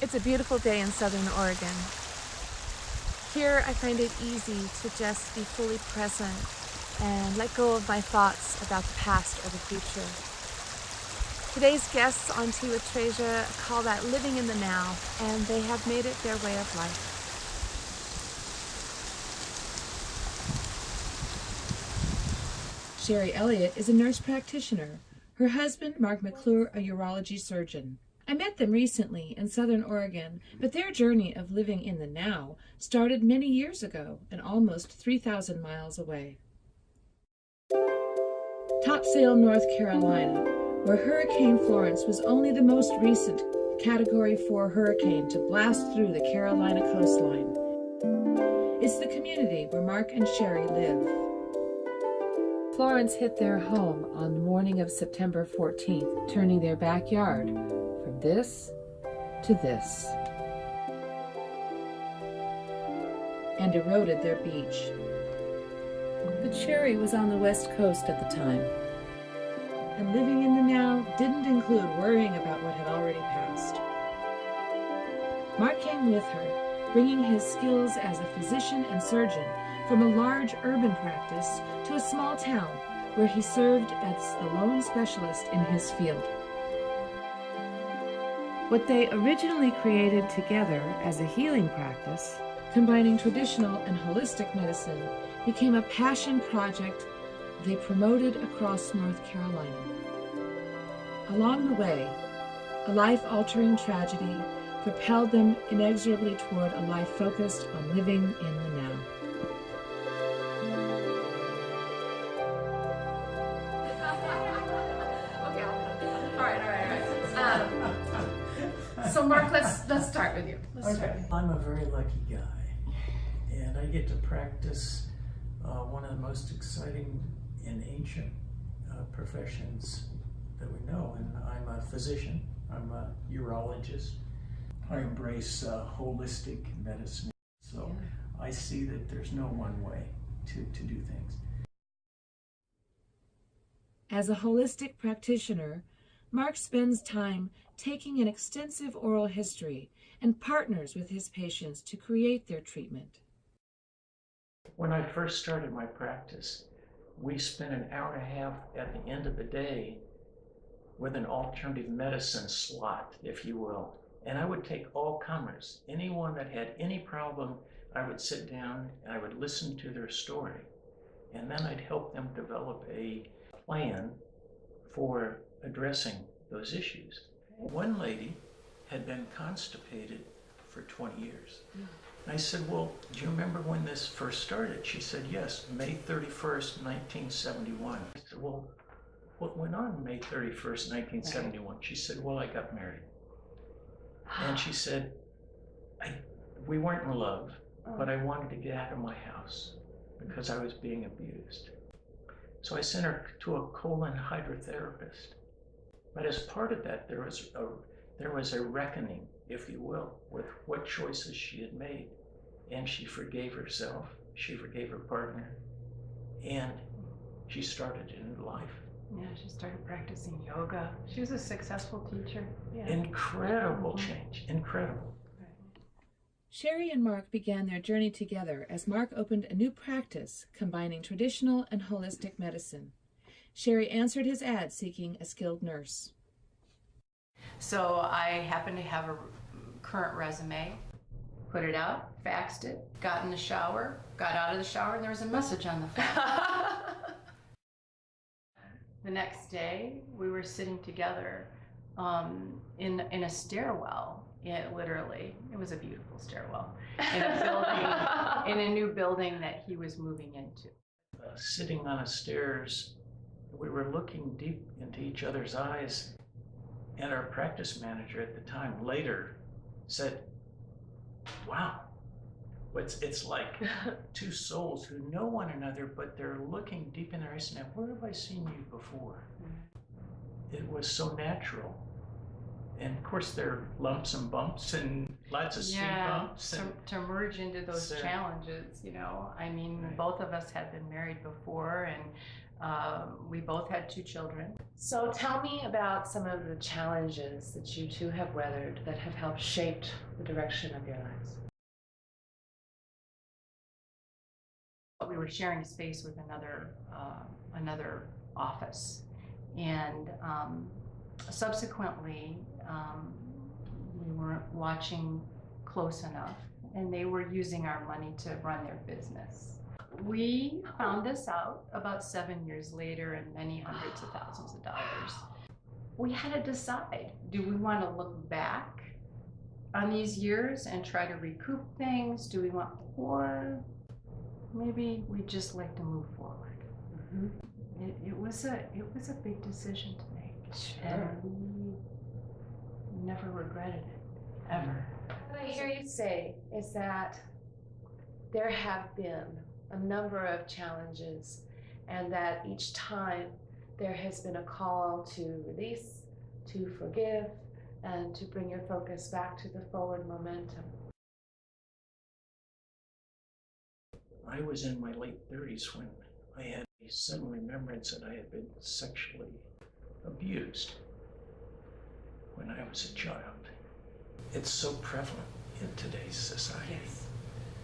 It's a beautiful day in Southern Oregon. Here I find it easy to just be fully present and let go of my thoughts about the past or the future. Today's guests on Tea With Trazia call that living in the now, and they have made it their way of life. Cheri Elliot is a nurse practitioner. Her husband, Mark McClure, a urology surgeon. I met them recently in Southern Oregon, but their journey of living in the now started many years ago and almost 3,000 miles away. Topsail, North Carolina, where Hurricane Florence was only the most recent Category 4 hurricane to blast through the Carolina coastline. It's the community where Mark and Cheri live. Florence hit their home on the morning of September 14th, turning their backyard from this to this, and eroded their beach. But Cheri was on the West Coast at the time, and living in the now didn't include worrying about what had already passed. Mark came with her, bringing his skills as a physician and surgeon from a large urban practice to a small town where he served as the lone specialist in his field. What they originally created together as a healing practice, combining traditional and holistic medicine, became a passion project they promoted across North Carolina. Along the way, a life-altering tragedy propelled them inexorably toward a life focused on living in the now. So Mark, let's start with you. I'm a very lucky guy, and I get to practice one of the most exciting and ancient professions that we know, and I'm a physician, I'm a urologist. I embrace holistic medicine, so I see that there's no one way to do things. As a holistic practitioner, Mark spends time taking an extensive oral history and partners with his patients to create their treatment. When I first started my practice, we spent an hour and a half at the end of the day with an alternative medicine slot, if you will. And I would take all comers, anyone that had any problem, I would sit down and I would listen to their story. And then I'd help them develop a plan for addressing those issues. One lady had been constipated for 20 years. And I said, well, do you remember when this first started? She said, yes, May 31st, 1971. I said, well, what went on May 31st, 1971? She said, well, I got married. And she said, we weren't in love, but I wanted to get out of my house because I was being abused. So I sent her to a colon hydrotherapist. But as part of that, there was a reckoning, if you will, with what choices she had made. And she forgave herself, she forgave her partner, and she started a new life. Yeah, she started practicing yoga. She was a successful teacher. Yeah. Incredible change, incredible. Cheri and Mark began their journey together as Mark opened a new practice combining traditional and holistic medicine. Cheri answered his ad seeking a skilled nurse. So I happened to have a current resume, put it out, faxed it, got in the shower, got out of the shower, and there was a message on the phone. The next day, we were sitting together in a stairwell. Literally, it was a beautiful stairwell in a building, in a new building that he was moving into. Sitting on the stairs, we were looking deep into each other's eyes, and our practice manager at the time later said, wow, it's like two souls who know one another, but they're looking deep in their eyes now, where have I seen you before? It was so natural. And of course there are lumps and bumps and lots of speed bumps. To merge into those challenges, you know. I mean, both of us had been married before, and We both had 2 children. So tell me about some of the challenges that you two have weathered that have helped shape the direction of your lives. We were sharing space with another office, and subsequently we weren't watching close enough, and they were using our money to run their business. We found this out about 7 years later, and many hundreds of thousands of dollars. We had to decide, do we want to look back on these years and try to recoup things? Do we want more? Maybe we just like to move forward. It was a big decision to make, and we never regretted it, ever. What I hear you say is that there have been a number of challenges, and that each time there has been a call to release, to forgive, and to bring your focus back to the forward momentum. I was in my late 30s when I had a sudden remembrance that I had been sexually abused when I was a child. It's so prevalent in today's society. Yes.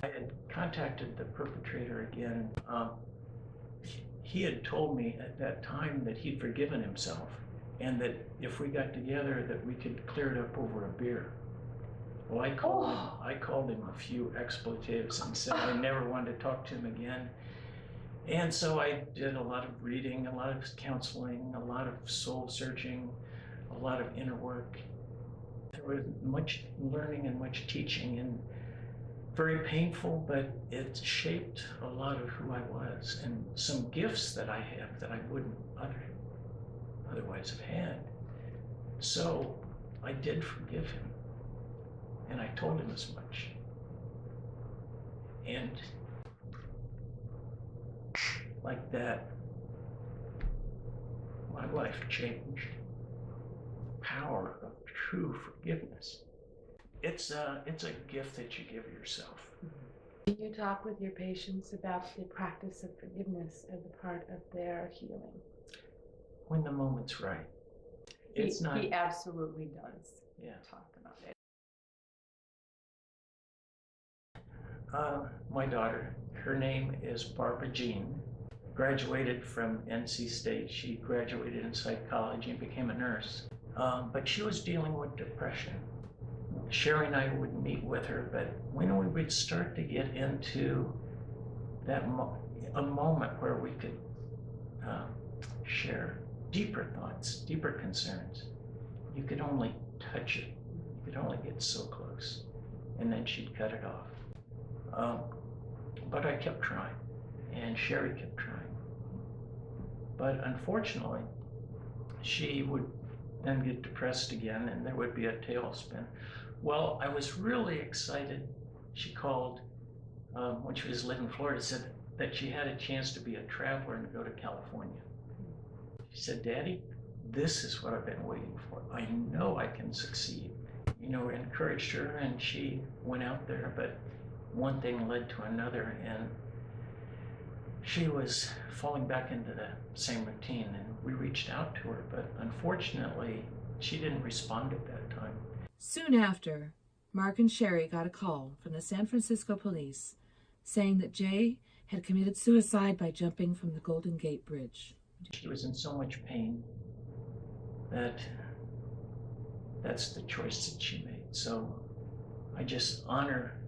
I had contacted the perpetrator again. He had told me at that time that he'd forgiven himself, and that if we got together that we could clear it up over a beer. Well, I called him a few expletives and said I never wanted to talk to him again. And so I did a lot of reading, a lot of counseling, a lot of soul searching, a lot of inner work. There was much learning and much teaching, and very painful, but it shaped a lot of who I was, and some gifts that I have that I wouldn't otherwise have had. So I did forgive him. And I told him as much. And like that, my life changed. Power of true forgiveness. It's a gift that you give yourself. Do you talk with your patients about the practice of forgiveness as a part of their healing? When the moment's right. He absolutely does. Yeah. Talk about it. My daughter, her name is Barbara Jean, graduated from NC State. She graduated in psychology and became a nurse. But she was dealing with depression. Cheri and I would meet with her, but when we would start to get into that a moment where we could share deeper thoughts, deeper concerns, you could only touch it. You could only get so close, and then she'd cut it off. But I kept trying, and Cheri kept trying. But unfortunately, she would then get depressed again, and there would be a tailspin. Well, I was really excited. She called when she was living in Florida, said that she had a chance to be a traveler and go to California. She said, "Daddy, this is what I've been waiting for. I know I can succeed." You know, encouraged her, and she went out there, but one thing led to another, and she was falling back into the same routine, and we reached out to her, but unfortunately, she didn't respond at that time. Soon after, Mark and Cheri got a call from the San Francisco police saying that Jay had committed suicide by jumping from the Golden Gate Bridge. She was in so much pain that that's the choice that she made. So I just honor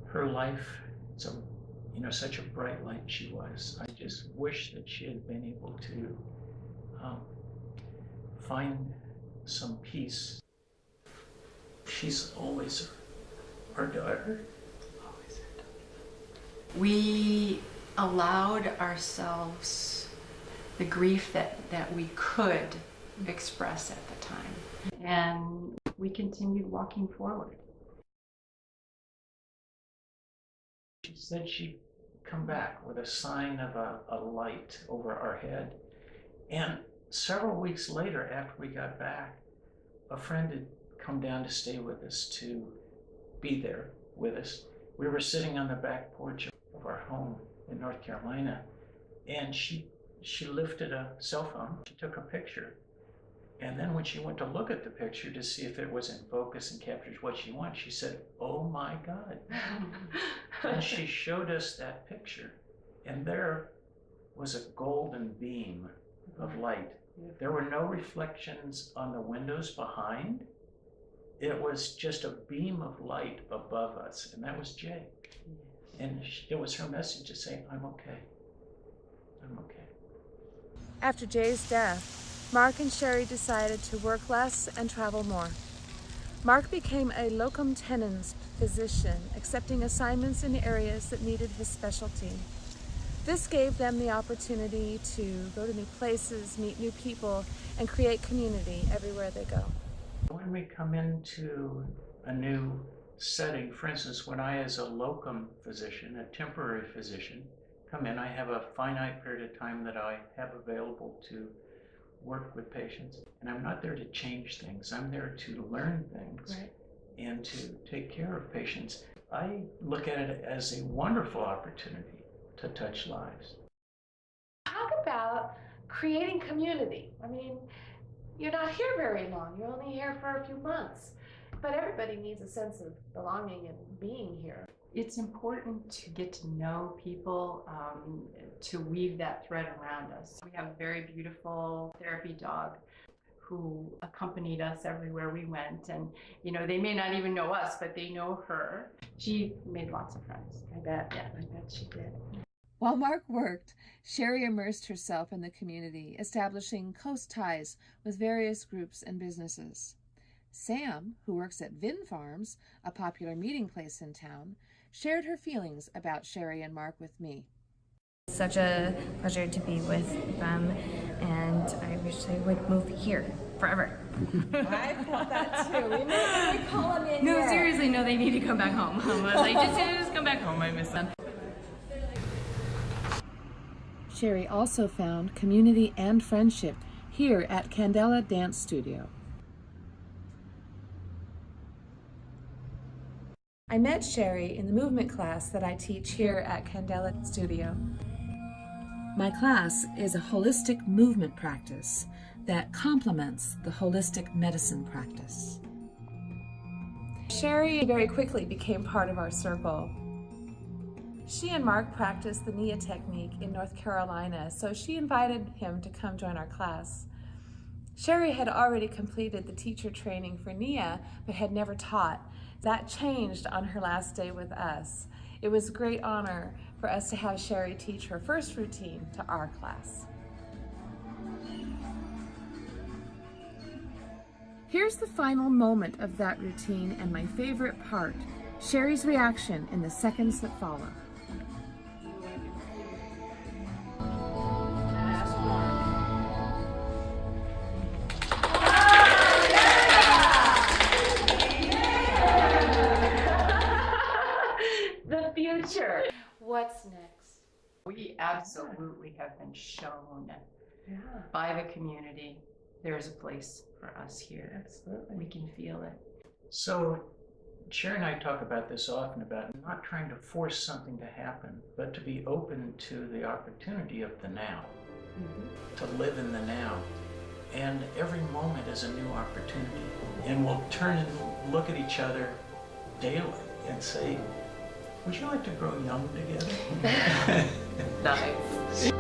her life. It's such a bright light she was. I just wish that she had been able to find some peace. She's always our daughter. Always our daughter. We allowed ourselves the grief that we could express at the time, and we continued walking forward. She said she'd come back with a sign of a light over our head. And several weeks later, after we got back, a friend had come down to stay with us, to be there with us. We were sitting on the back porch of our home in North Carolina, and she she lifted a cell phone, she took a picture, and then when she went to look at the picture to see if it was in focus and captures what she wanted, she said, "Oh my God." And she showed us that picture, and there was a golden beam of light. There were no reflections on the windows behind. It was just a beam of light above us, and that was Jay. And it was her message to say, "I'm okay. I'm okay." After Jay's death, Mark and Cheri decided to work less and travel more. Mark became a locum tenens physician, accepting assignments in areas that needed his specialty. This gave them the opportunity to go to new places, meet new people, and create community everywhere they go. When we come into a new setting, for instance, when I, as a locum physician, a temporary physician, come in, I have a finite period of time that I have available to work with patients. And I'm not there to change things. I'm there to learn things and to take care of patients. I look at it as a wonderful opportunity to touch lives. Talk about creating community. I mean, you're not here very long. You're only here for a few months. But everybody needs a sense of belonging and being here. It's important to get to know people, to weave that thread around us. We have a very beautiful therapy dog who accompanied us everywhere we went. And, you know, they may not even know us, but they know her. She made lots of friends. I bet. Yeah. I bet she did. While Mark worked, Cheri immersed herself in the community, establishing close ties with various groups and businesses. Sam, who works at Vin Farms, a popular meeting place in town, shared her feelings about Cheri and Mark with me. Such a pleasure to be with them, and I wish they would move here forever. I felt that too. We might call them in No, here. seriously, no, they need to come back home. I was like, just come back home. I miss them. Cheri also found community and friendship here at Candela Dance Studio. I met Cheri in the movement class that I teach here at Candela Studio. My class is a holistic movement practice that complements the holistic medicine practice. Cheri very quickly became part of our circle. She and Mark practiced the Nia technique in North Carolina, so she invited him to come join our class. Cheri had already completed the teacher training for Nia, but had never taught. That changed on her last day with us. It was a great honor for us to have Cheri teach her first routine to our class. Here's the final moment of that routine and my favorite part, Cheri's reaction in the seconds that follow. The future. What's next? We absolutely have been shown Yeah, by the community there's a place for us here. absolutely. We can feel it. So Cheri and I talk about this often, about not trying to force something to happen, but to be open to the opportunity of the now, to live in the now. And every moment is a new opportunity. And we'll turn and look at each other daily and say, "Would you like to grow young together?" Nice.